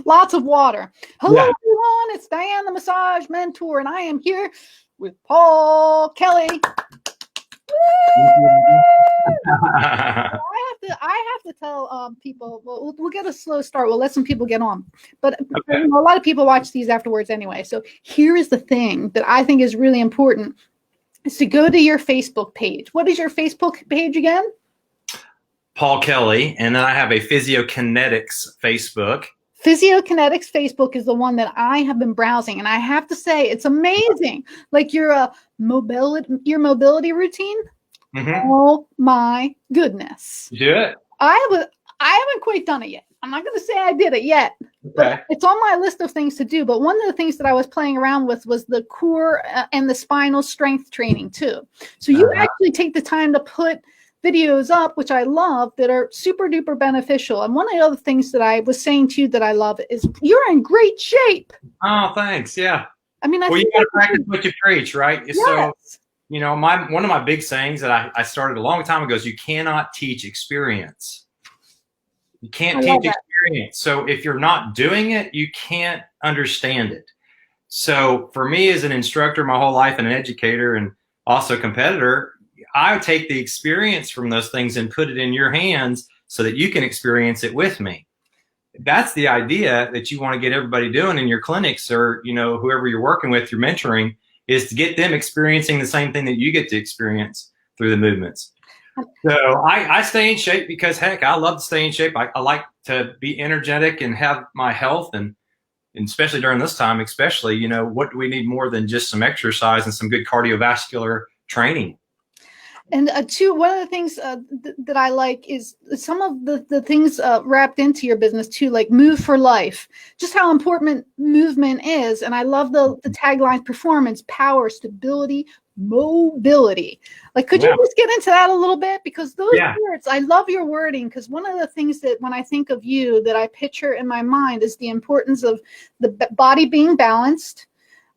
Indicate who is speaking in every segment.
Speaker 1: Lots of water. Hello,
Speaker 2: Yeah.
Speaker 1: everyone. It's Diane, the massage mentor, and I am here with Paul Kelly. I have to tell people. Well, we'll get a slow start. We'll let some people get on, but
Speaker 2: Okay.
Speaker 1: a lot of people watch these afterwards anyway. So here is the thing that I think is really important: is to go to your Facebook page. What is your Facebook page again?
Speaker 2: Paul Kelly, and then I have a Physiokinetix Facebook.
Speaker 1: Physiokinetix Facebook is the one that I have been browsing, and I have to say it's amazing. Like your mobility routine.
Speaker 2: Mm-hmm.
Speaker 1: Oh my goodness!
Speaker 2: You do it?
Speaker 1: I haven't quite done it yet. I'm not going to say I did it yet, but
Speaker 2: Okay.
Speaker 1: it's on my list of things to do. But one of the things that I was playing around with was the core and the spinal strength training too. So you actually take the time to put videos up, which I love, that are super duper beneficial. And one of the other things that I was saying to you that I love is you're in great shape.
Speaker 2: Oh, thanks. Yeah.
Speaker 1: I mean,
Speaker 2: Well, you got to practice what you preach, right?
Speaker 1: Yes.
Speaker 2: So, you know, one of my big sayings that I started a long time ago is you cannot teach experience. You can't teach experience. So if you're not doing it, you can't understand it. So for me as an instructor my whole life and an educator and also competitor, I take the experience from those things and put it in your hands so that you can experience it with me. That's the idea that you want to get everybody doing in your clinics, or, you know, whoever you're working with, you're mentoring, is to get them experiencing the same thing that you get to experience through the movements. So I stay in shape because, heck, I love to stay in shape. I like to be energetic and have my health, and especially during this time, especially, you know, what do we need more than just some exercise and some good cardiovascular training?
Speaker 1: And one of the things that I like is some of the things wrapped into your business too, like Move for Life, just how important movement is. And I love the tagline: performance, power, stability, mobility. Like, could you just get into that a little bit? Because those words, I love your wording, because one of the things that when I think of you that I picture in my mind is the importance of the body being balanced,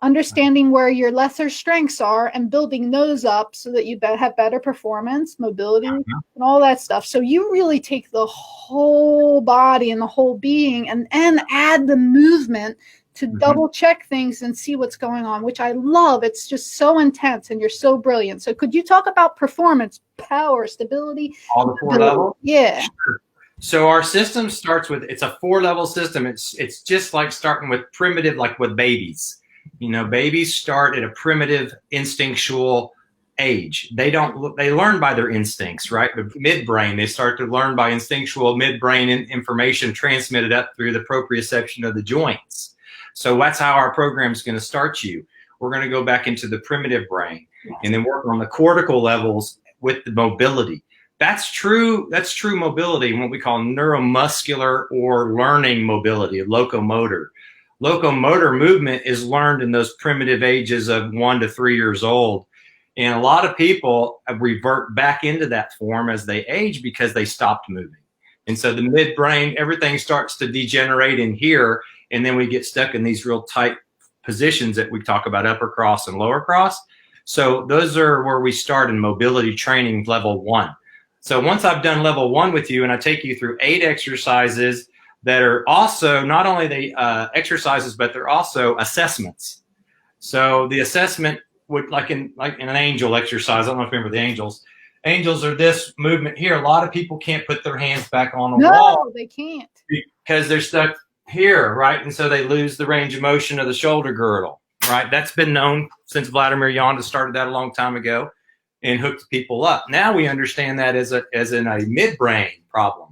Speaker 1: understanding where your lesser strengths are and building those up so that you have better performance, mobility, and all that stuff. So you really take the whole body and the whole being and add the movement to double check things and see what's going on, which I love. It's just so intense and you're so brilliant. So could you talk about performance, power, stability?
Speaker 2: All the 4 levels?
Speaker 1: Yeah.
Speaker 2: Sure. So our system starts with, it's a 4-level system. It's just like starting with primitive, like with babies. You know, babies start at a primitive instinctual age. They learn by their instincts, right? The midbrain, they start to learn by instinctual midbrain information transmitted up through the proprioception of the joints. So that's how our program is going to start you. We're going to go back into the primitive brain and then work on the cortical levels with the mobility. That's true mobility, what we call neuromuscular or learning mobility, locomotor. Locomotor movement is learned in those primitive ages of 1 to 3 years old. And a lot of people revert back into that form as they age because they stopped moving. And so the midbrain, everything starts to degenerate in here. And then we get stuck in these real tight positions that we talk about, upper cross and lower cross. So those are where we start in mobility training level 1. So once I've done level 1 with you and I take you through 8 exercises that are also not only the exercises, but they're also assessments. So the assessment would, like in an angel exercise, I don't know if you remember the angels. Angels are this movement here. A lot of people can't put their hands back on the wall.
Speaker 1: No, they can't.
Speaker 2: Because they're stuck here, right? And so they lose the range of motion of the shoulder girdle, right? That's been known since Vladimir Yonda started that a long time ago and hooked people up. Now we understand that as in a midbrain problem.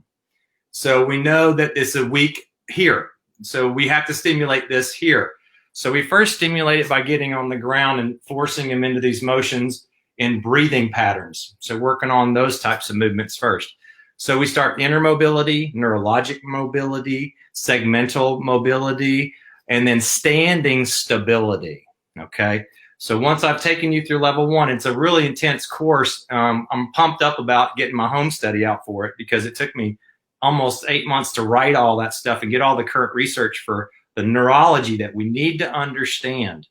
Speaker 2: So we know that it's a weak here. So we have to stimulate this here. So we first stimulate it by getting on the ground and forcing them into these motions in breathing patterns. So working on those types of movements first. So we start inner mobility, neurologic mobility, segmental mobility, and then standing stability. Okay. So once I've taken you through level 1, it's a really intense course. I'm pumped up about getting my home study out for it because it took me almost 8 months to write all that stuff and get all the current research for the neurology that we need to understand.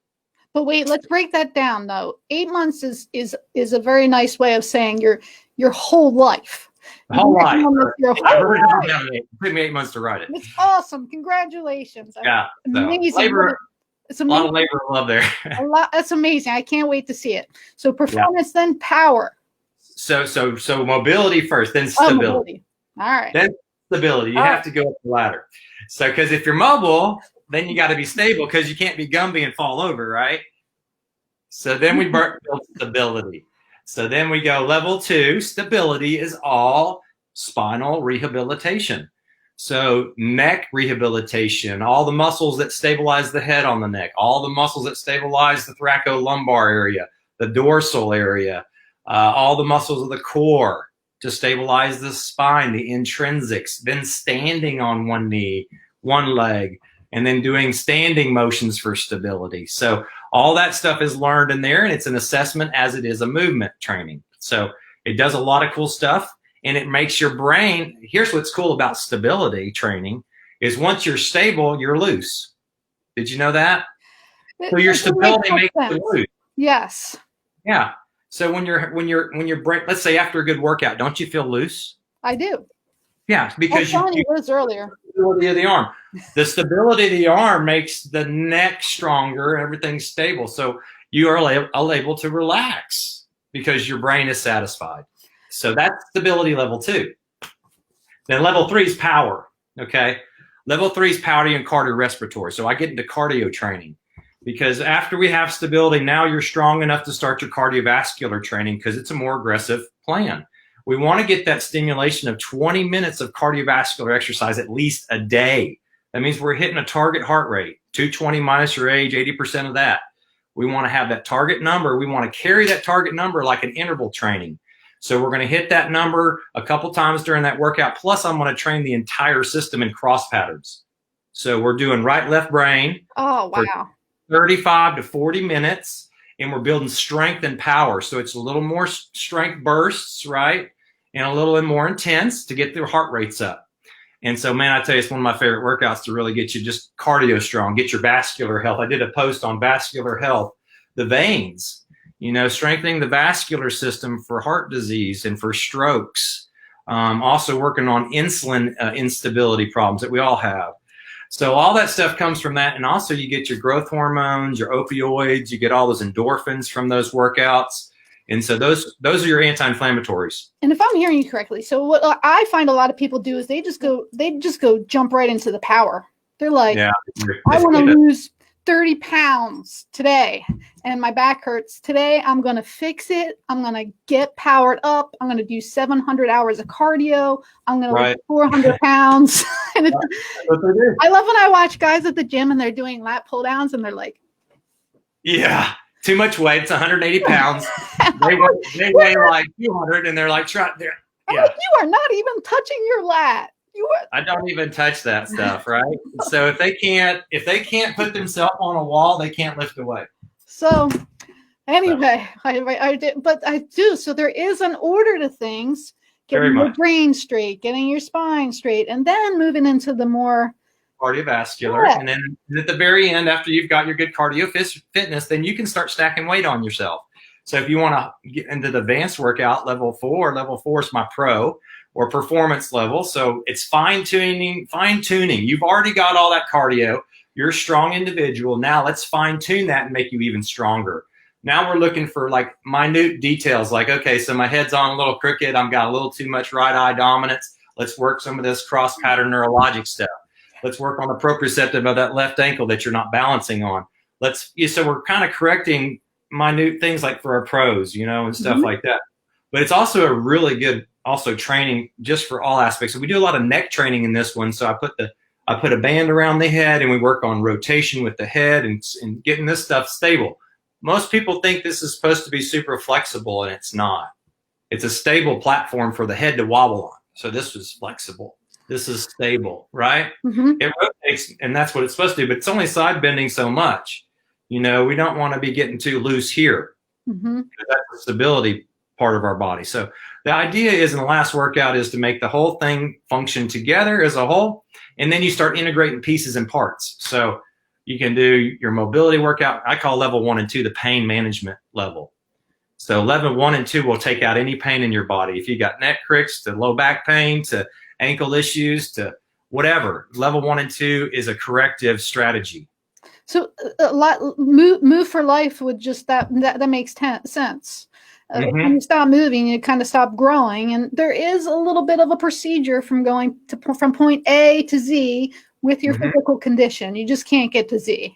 Speaker 1: But wait, let's break that down though. 8 months is a very nice way of saying your whole life.
Speaker 2: The whole life.
Speaker 1: Your
Speaker 2: I've
Speaker 1: whole
Speaker 2: heard it
Speaker 1: life.
Speaker 2: down. It took me 8 months to write it.
Speaker 1: It's awesome. Congratulations.
Speaker 2: Yeah. So,
Speaker 1: Amazing.
Speaker 2: labor,
Speaker 1: It's
Speaker 2: a lot
Speaker 1: amazing.
Speaker 2: of labor and love there.
Speaker 1: A lot. That's amazing. I can't wait to see it. So performance, then power.
Speaker 2: So mobility first, then stability.
Speaker 1: Mobility. All right.
Speaker 2: Then stability. You have to go up the ladder. So, because if you're mobile, then you got to be stable because you can't be Gumby and fall over, right? So then we build stability. So then we go level 2. Stability is all spinal rehabilitation. So neck rehabilitation, all the muscles that stabilize the head on the neck, all the muscles that stabilize the thoracolumbar area, the dorsal area, all the muscles of the core to stabilize the spine, the intrinsics, then standing on one knee, one leg, and then doing standing motions for stability. So all that stuff is learned in there, and it's an assessment as it is a movement training. So it does a lot of cool stuff, and it makes your brain. Here's what's cool about stability training is once you're stable, you're loose. Did you know that? So your stability makes you loose.
Speaker 1: Yes.
Speaker 2: Yeah. So when your brain, let's say after a good workout, don't you feel loose?
Speaker 1: I do.
Speaker 2: Yeah, because
Speaker 1: I was telling you this earlier.
Speaker 2: Stability of the arm. The stability of the arm makes the neck stronger. Everything's stable, so you are able to relax because your brain is satisfied. So that's stability level 2. Then level 3 is power. Okay, level 3 is power and cardiorespiratory. So I get into cardio training because after we have stability, now you're strong enough to start your cardiovascular training because it's a more aggressive plan. We want to get that stimulation of 20 minutes of cardiovascular exercise at least a day. That means we're hitting a target heart rate, 220 minus your age, 80% of that. We want to have that target number. We want to carry that target number like an interval training. So we're going to hit that number a couple times during that workout. Plus, I'm going to train the entire system in cross patterns. So we're doing right, left brain.
Speaker 1: Oh, wow.
Speaker 2: 35 to 40 minutes, and we're building strength and power. So it's a little more strength bursts, right? And a little more intense to get their heart rates up. And so, man, I tell you, it's one of my favorite workouts to really get you just cardio strong, get your vascular health. I did a post on vascular health, the veins, strengthening the vascular system for heart disease and for strokes. Also working on insulin instability problems that we all have. So all that stuff comes from that. And also you get your growth hormones, your opioids, you get all those endorphins from those workouts. And so those are your anti-inflammatories.
Speaker 1: And if I'm hearing you correctly, so what I find a lot of people do is they just go jump right into the power. They're like, I want to lose 30 pounds today and my back hurts. Today I'm going to fix it. I'm going to get powered up. I'm going to do 700 hours of cardio. I'm going to lose 400 pounds. And I love when I watch guys at the gym and they're doing lat pull downs and they're like,
Speaker 2: yeah. Too much weight. It's 180 pounds. They weigh like 200, and they're like, yeah.
Speaker 1: You are not even touching your lat.
Speaker 2: I don't even touch that stuff, right? So if they can't put themselves on a wall, they can't lift a weight.
Speaker 1: So anyway, I did, but I do. So there is an order to things: getting your brain straight, getting your spine straight, and then moving into the more
Speaker 2: cardiovascular. And then at the very end, after you've got your good cardio fitness, then you can start stacking weight on yourself. So if you want to get into the advanced workout, level 4 is my pro or performance level. So it's fine tuning. You've already got all that cardio. You're a strong individual. Now let's fine tune that and make you even stronger. Now we're looking for like minute details like, okay, so my head's on a little crooked. I've got a little too much right eye dominance. Let's work some of this cross pattern neurologic stuff. Let's work on the proprioceptive of that left ankle that you're not balancing on. So we're kind of correcting minute things like for our pros, and stuff like that. But it's also a really good training just for all aspects. So we do a lot of neck training in this one. So I put a band around the head and we work on rotation with the head and getting this stuff stable. Most people think this is supposed to be super flexible, and it's not. It's a stable platform for the head to wobble on. So this was flexible. This is stable, right? It rotates, and that's what it's supposed to do, but it's only side bending so much. We don't want to be getting too loose here. That's the stability part of our body. So the idea is in the last workout is to make the whole thing function together as a whole, and then you start integrating pieces and parts. So you can do your mobility workout. I call level 1 and 2 the pain management level. So level 1 and 2 will take out any pain in your body. If you got neck cricks to low back pain to ankle issues to whatever, level 1 and 2 is a corrective strategy.
Speaker 1: So a lot move for life would just that makes sense. When you stop moving, you kind of stop growing, and there is a little bit of a procedure from going to from point A to Z with your physical condition. You just can't get to Z.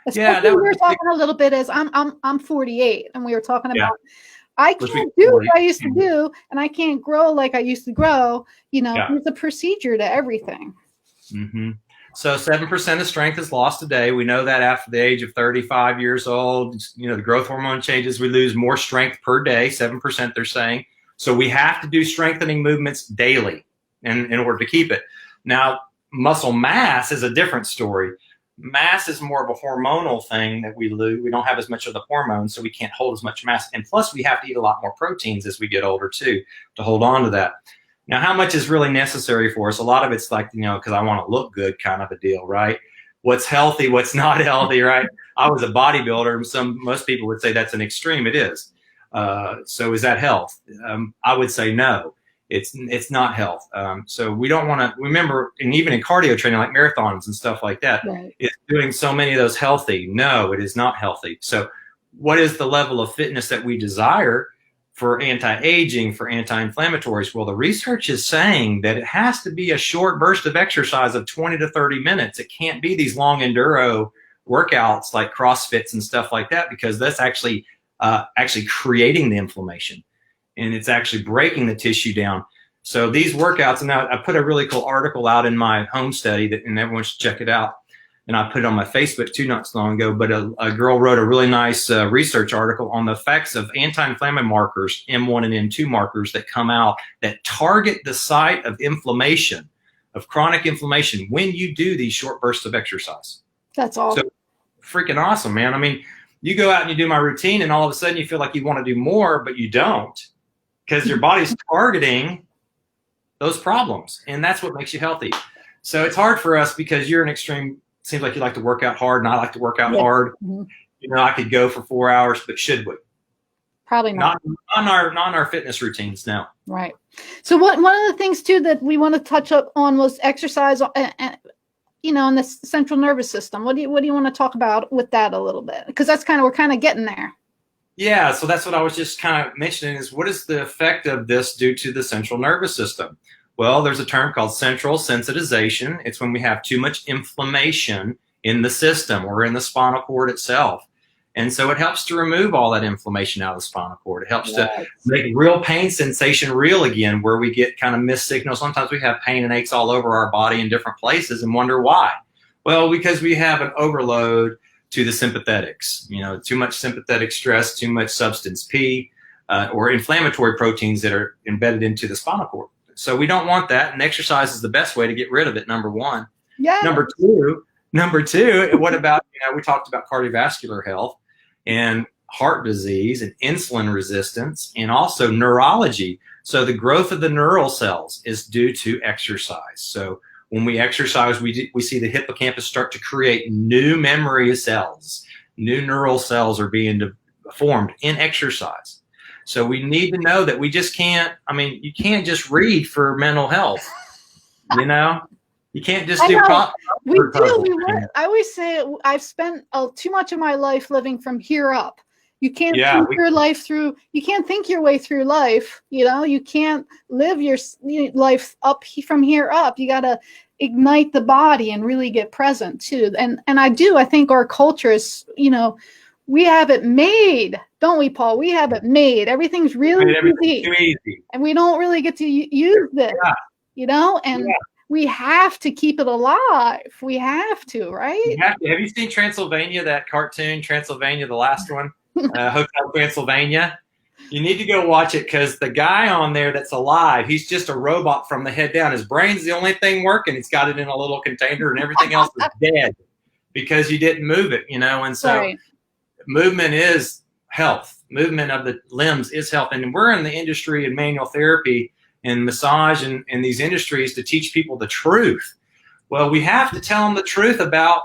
Speaker 1: Especially we were talking a little bit as I'm 48, and we were talking about I can't do what I used to do, and I can't grow like I used to grow. You know, there's a procedure to everything.
Speaker 2: So 7% of strength is lost a day. We know that after the age of 35 years old, you know, the growth hormone changes. We lose more strength per day, 7% they're saying. So we have to do strengthening movements daily in order to keep it. Now, muscle mass is a different story. Mass is more of a hormonal thing that we lose. We don't have as much of the hormones, so we can't hold as much mass. And plus, we have to eat a lot more proteins as we get older, too, to hold on to that. Now, how much is really necessary for us? A lot of it's like, you know, because I want to look good kind of a deal, right? What's healthy, what's not healthy, right? I was a bodybuilder, and most people would say that's an extreme. It is. So is that health? I would say no. It's not health. So we don't want to remember, and even in cardio training, like marathons and stuff like that, it's doing so many of those healthy. No, it is not healthy. So what is the level of fitness that we desire for anti-aging, for anti-inflammatories? Well, the research is saying that it has to be a short burst of exercise of 20 to 30 minutes. It can't be these long enduro workouts like CrossFits and stuff like that, because that's actually creating the inflammation, and it's actually breaking the tissue down. So these workouts, and I put a really cool article out in my home study, and everyone should check it out. And I put it on my Facebook too not so long ago, but a girl wrote a really nice research article on the effects of anti-inflammatory markers, M1 and M2 markers that come out that target the site of inflammation, of chronic inflammation, when you do these short bursts of exercise.
Speaker 1: That's all.
Speaker 2: So freaking awesome, man. I mean, you go out and you do my routine, and all of a sudden you feel like you want to do more, but you don't, because your body's targeting those problems, and that's what makes you healthy. So it's hard for us because you're an extreme. Seems like you like to work out hard, and I like to work out hard. You know, I could go for 4 hours, but should we?
Speaker 1: Probably not.
Speaker 2: Not on our fitness routines, no.
Speaker 1: Right. So one of the things too that we want to touch up on was exercise, you know, in the central nervous system. What do you want to talk about with that a little bit? Because that's we're kind of getting there. Yeah.
Speaker 2: So that's what I was just kind of mentioning, is what is the effect of this due to the central nervous system? Well, there's a term called central sensitization. It's when we have too much inflammation in the system or in the spinal cord itself. And so it helps to remove all that inflammation out of the spinal cord. It helps to make real pain sensation real again, where we get kind of missed signals. Sometimes we have pain and aches all over our body in different places and wonder why. Well, because we have an overload to the sympathetics. You know, too much sympathetic stress, too much substance P, or inflammatory proteins that are embedded into the spinal cord. So we don't want that, and exercise is the best way to get rid of it, number one.
Speaker 1: Yeah.
Speaker 2: Number two, what about, you know, we talked about cardiovascular health and heart disease and insulin resistance and also neurology. So the growth of the neural cells is due to exercise. So when we exercise, we see the hippocampus start to create new memory cells. New neural cells are being formed in exercise. So we need to know that we just can't, I mean, you can't just read for mental health, you know? You can't just do
Speaker 1: I always say I've spent too much of my life living from here up. You can't think your life through, you can't think your way through life, you know? You can't live your life up from here up. You got to ignite the body and really get present too. And I think our culture is, you know, we have it made, don't we, Paul? We have it made. Everything's really easy. And we don't really get to use this, you know? And we have to keep it alive. We have to, right?
Speaker 2: Have you seen Transylvania, that cartoon, Transylvania, the last one? Hotel Transylvania? You need to go watch it, because the guy on there that's alive, he's just a robot from the head down. His brain's the only thing working. He's got it in a little container, and everything else is dead because you didn't move it, you know? And so movement is health. Movement of the limbs is health. And we're in the industry of manual therapy and massage and these industries to teach people the truth. Well, we have to tell them the truth about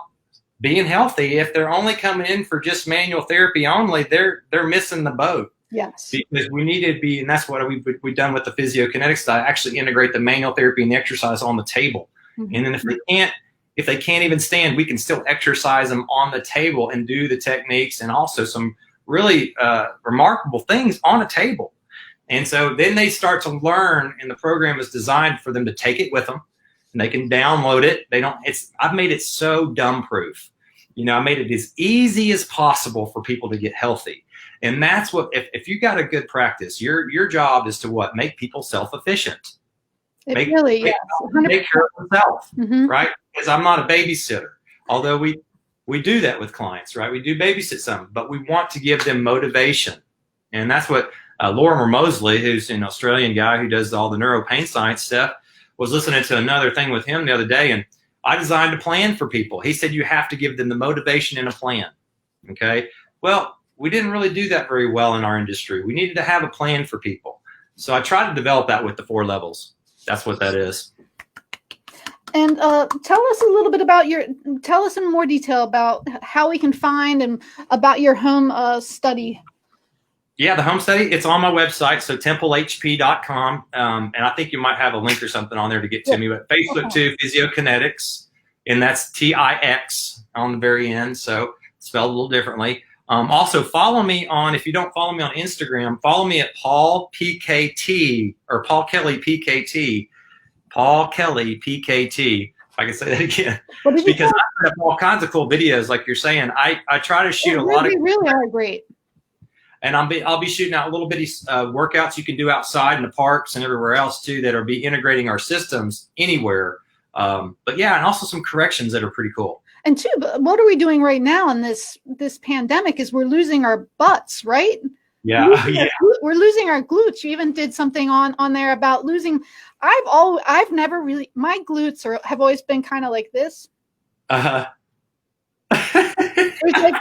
Speaker 2: being healthy. If they're only coming in for just manual therapy only, they're missing the boat.
Speaker 1: Yes.
Speaker 2: Because we need to be, and that's what we've done with the Physiokinetix diet, actually integrate the manual therapy and the exercise on the table. Mm-hmm. And then if they can't even stand, we can still exercise them on the table and do the techniques and also some really remarkable things on a table. And so then they start to learn, and the program is designed for them to take it with them, and they can download it. I've made it so dumb proof. I made it as easy as possible for people to get healthy. And that's what, if you got a good practice, your job is to what? Make people self-efficient. Take care of themselves, right? Because I'm not a babysitter, although we do that with clients, right? We do babysit some, but we want to give them motivation. And that's what Lorimer Mosley, who's an Australian guy who does all the neuro pain science stuff, was listening to another thing with him the other day, and I designed a plan for people. He said you have to give them the motivation in a plan, okay? Well, we didn't really do that very well in our industry. We needed to have a plan for people. So I tried to develop that with the 4 levels. That's what that is.
Speaker 1: And tell us a little bit about tell us in more detail about how we can find and about your home study.
Speaker 2: Yeah, the home study, it's on my website, so templehp.com. And I think you might have a link or something on there to get to me. But Facebook too, Physiokinetix, and that's TIX on the very end, so spelled a little differently. Also, follow me on, if you don't follow me on Instagram, follow me at Paul PKT, or Paul Kelly PKT. Paul Kelly PKT. If I can say that again. Because I put up all kinds of cool videos, like you're saying. I try to shoot a lot of.
Speaker 1: They really are great.
Speaker 2: And I'll be shooting out little bitty workouts you can do outside in the parks and everywhere else too that are be integrating our systems anywhere. But yeah, and also some corrections that are pretty cool.
Speaker 1: And too, what are we doing right now in this pandemic is we're losing our butts, right?
Speaker 2: Yeah,
Speaker 1: we're losing our glutes. You even did something on there about losing. I've never really, my glutes have always been kind of like this.
Speaker 2: There's
Speaker 1: like,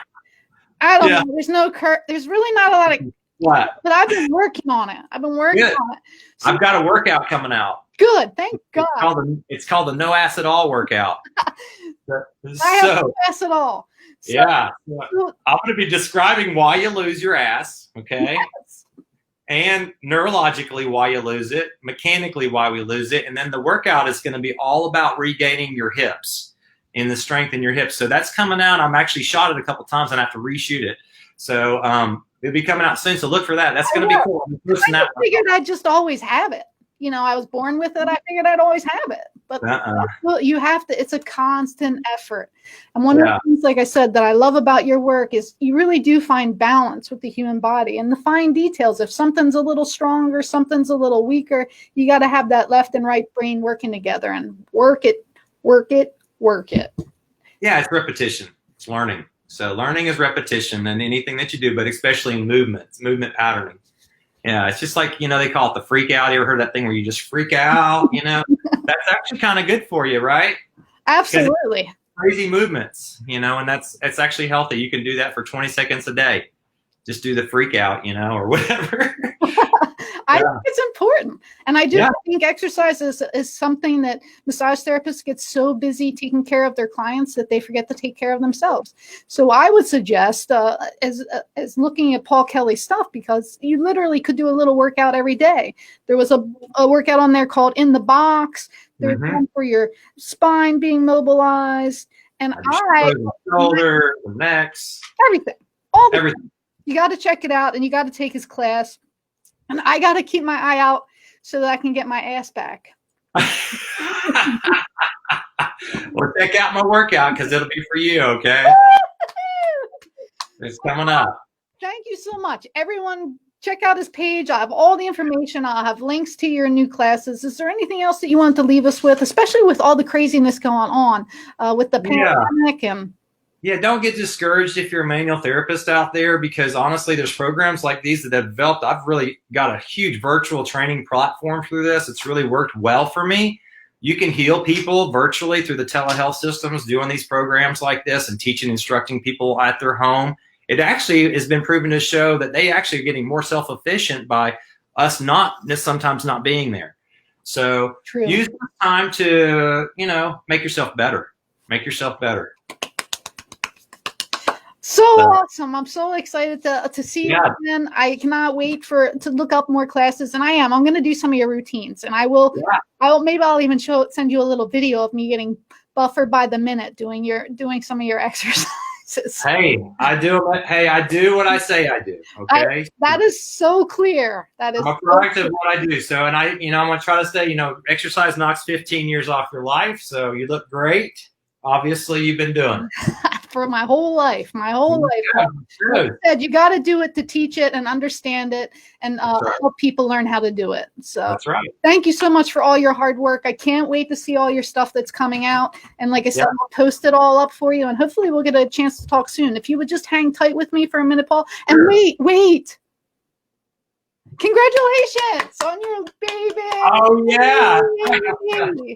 Speaker 1: I don't know. There's no there's really not a lot of
Speaker 2: what,
Speaker 1: but I've been working on it.
Speaker 2: So, I've got a workout coming out.
Speaker 1: Good, thank God.
Speaker 2: It's called the No Ass at All workout.
Speaker 1: I have no ass at all. So,
Speaker 2: yeah, I'm going to be describing why you lose your ass, okay? Yes. And neurologically why you lose it, mechanically why we lose it, and then the workout is going to be all about regaining your hips and the strength in your hips. So that's coming out. I'm actually shot it a couple times and I have to reshoot it. So it'll be coming out soon. So look for that. That's going to be cool.
Speaker 1: I figured I'd just always have it. I was born with it. I figured I'd always have it. But you have to, it's a constant effort. And one of the things, like I said, that I love about your work is you really do find balance with the human body and the fine details. If something's a little stronger, something's a little weaker, you got to have that left and right brain working together and work it.
Speaker 2: Yeah, it's repetition. It's learning. So learning is repetition in anything that you do, but especially in movement patterning. Yeah, it's just like, they call it the freak out. You ever heard that thing where you just freak out? That's actually kind of good for you, right?
Speaker 1: Absolutely.
Speaker 2: Crazy movements, and it's actually healthy. You can do that for 20 seconds a day. Just do the freak out, or whatever.
Speaker 1: I think it's important. And I do think exercise is something that massage therapists get so busy taking care of their clients that they forget to take care of themselves. So I would suggest as looking at Paul Kelly's stuff, because you literally could do a little workout every day. There was a workout on there called In the Box. There's one for your spine being mobilized. And
Speaker 2: the shoulder, the necks.
Speaker 1: Everything. Everything. You got to check it out, and you got to take his class. And I got to keep my eye out so that I can get my ass back.
Speaker 2: Well, check out my workout because it'll be for you, okay? It's coming up.
Speaker 1: Thank you so much. Everyone, check out his page. I have all the information. I'll have links to your new classes. Is there anything else that you want to leave us with, especially with all the craziness going on with the pandemic and...
Speaker 2: Yeah, don't get discouraged if you're a manual therapist out there, because honestly, there's programs like these that have developed. I've really got a huge virtual training platform through this. It's really worked well for me. You can heal people virtually through the telehealth systems, doing these programs like this and teaching, instructing people at their home. It actually has been proven to show that they actually are getting more self-efficient by us sometimes not being there. So use the time to, make yourself better. Make yourself better.
Speaker 1: So awesome. I'm so excited to see you again. I cannot wait to look up more classes, and I'm going to do some of your routines, and maybe I'll even send you a little video of me getting buffer by the minute doing some of your exercises.
Speaker 2: Hey, I do what I say I do. Okay.
Speaker 1: That is so clear. That is
Speaker 2: I'm a product of what I do. So, and I'm going to try to say, exercise knocks 15 years off your life. So you look great. Obviously you've been doing it.
Speaker 1: For my whole life. Like I said, you got to do it to teach it and understand it and help people learn how to do it. So
Speaker 2: that's right.
Speaker 1: Thank you so much for all your hard work. I can't wait to see all your stuff that's coming out. And like I said, I'll post it all up for you, and hopefully we'll get a chance to talk soon. If you would just hang tight with me for a minute, Paul. And wait. Congratulations on your baby.
Speaker 2: Oh, yeah.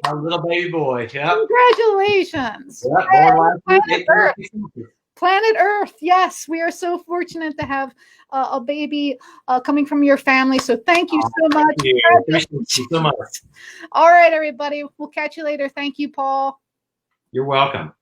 Speaker 2: Our little baby boy. Yeah.
Speaker 1: Congratulations.
Speaker 2: Yep.
Speaker 1: Planet Earth. Yes, we are so fortunate to have a baby coming from your family. So thank you so much.
Speaker 2: Thank you so much.
Speaker 1: All right, everybody. We'll catch you later. Thank you, Paul.
Speaker 2: You're welcome.